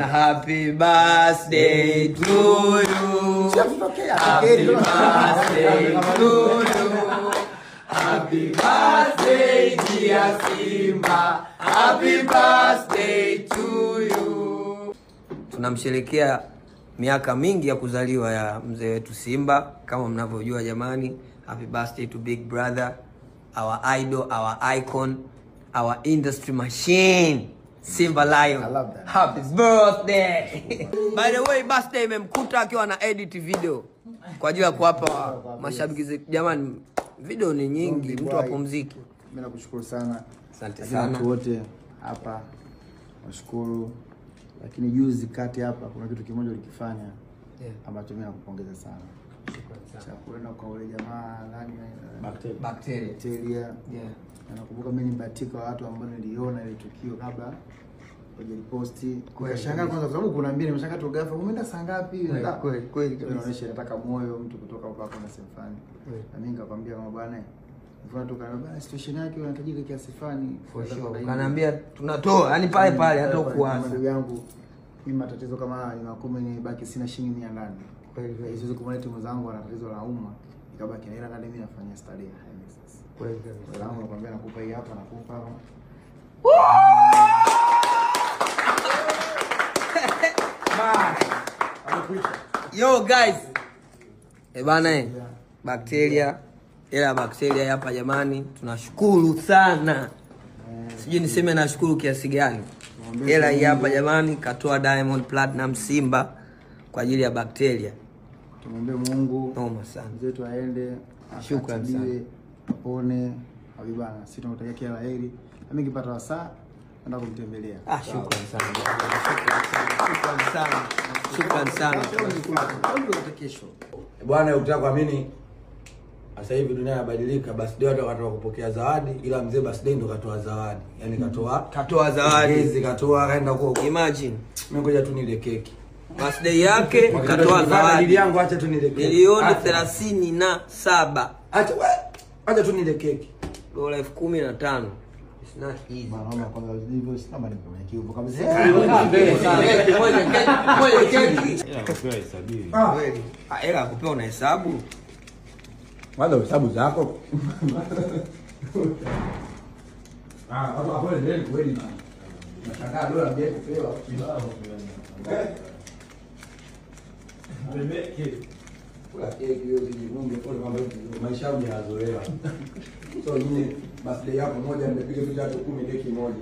Happy birthday to you. Happy birthday to you. Happy birthday dear Simba. Happy birthday to you. Tunamsherehekea miaka mingi ya kuzaliwa ya mzee wetu Simba kama mnavyojua jamani. Happy birthday to big brother, our idol, our icon, our industry machine, Simba Lion. I love that. Happy birthday. By the way, birthday imemkuta akiwa na edit video kwa ajili ya kuwapa mashabiki jamani. Video ni nyingi, mtu apumzike. Mimi nakushukuru sana. Asante sana. Watu wote hapa nashukuru. Lakini juzi kati hapa kuna kitu kimoja ulikifanya ambacho mimi nakupongeza sana. Shukrani sana. Chakwenda kwa wale jamaa nani Bacteria. Yeah. Nakumbuka mimi nibatika watu ambao niliona ile tukio kabla hujaliposti. Nikashangaa kwanza kwa sababu kuna mbili nimeshangaa tu ghafla umeenda saa ngapi? Kweli. Inaonyesha nataka moyo mtu kutoka hapo na sehemu fulani. Na mimi nikakwambia kama bwana Mfano tukaniambia situation yake inahitajika kiasi fulani. For sure. Kanaambia tunatoa, yani pale hata kuanza. Ndugu yangu mimi matatizo kama haya ni makumi ni baki sina shilingi 100 ndani. Kweli. Siwezi kumleta mwenzangu ana tatizo la umma. Ikabaki na hela ndani mimi nafanya starehe. Kweli. Salamu nakwambia nakupa hii hapa nakupa hapa. Yo guys. Bana Bacteria. Ila Bacteria hapa jamani, tunashukuru sana. Sijui niseme nashukuru kiasi gani. Ila hii hapa jamani katoa Diamond Platinum Simba kwa ajili ya Bacteria. Tumwombe Mungu noma sana. Mzetu aende, Shukrani sana. Apone, habibana. Sisi tunakutakia kila laheri. Na mimi nikipata wasaa naenda kumtembelea. Shukrani sana. Shukrani sana. Kesho. Bwana ukitaka kuamini sasa hivi dunia inabadilika, birthday watu wakatoa kupokea zawadi, ila mzee birthday ndo katoa zawadi. Yaani katoa zawadi. Hizi katoa kaenda kwa imagine. Mimi ngoja tu nile keki. Birthday yake katoa zawadi. Dili yangu acha tu nile keki. Milioni 37. Acha tu nile keki. Dola 15. It's not easy. Mama kwanza hivyo sina mali kwenye kiupo kabisa. Moja keki. Kupewa hesabu. Kweli. Hela kupewa una hesabu. Wanda hesabu zako. Hapo ndio kweli. Nashangaa dola mje kupewa. Kula keki hiyo zijiunge kwa mambo maisha yangu yazoea. So nyinyi birthday yako moja mmepiga picha 10 keki moja.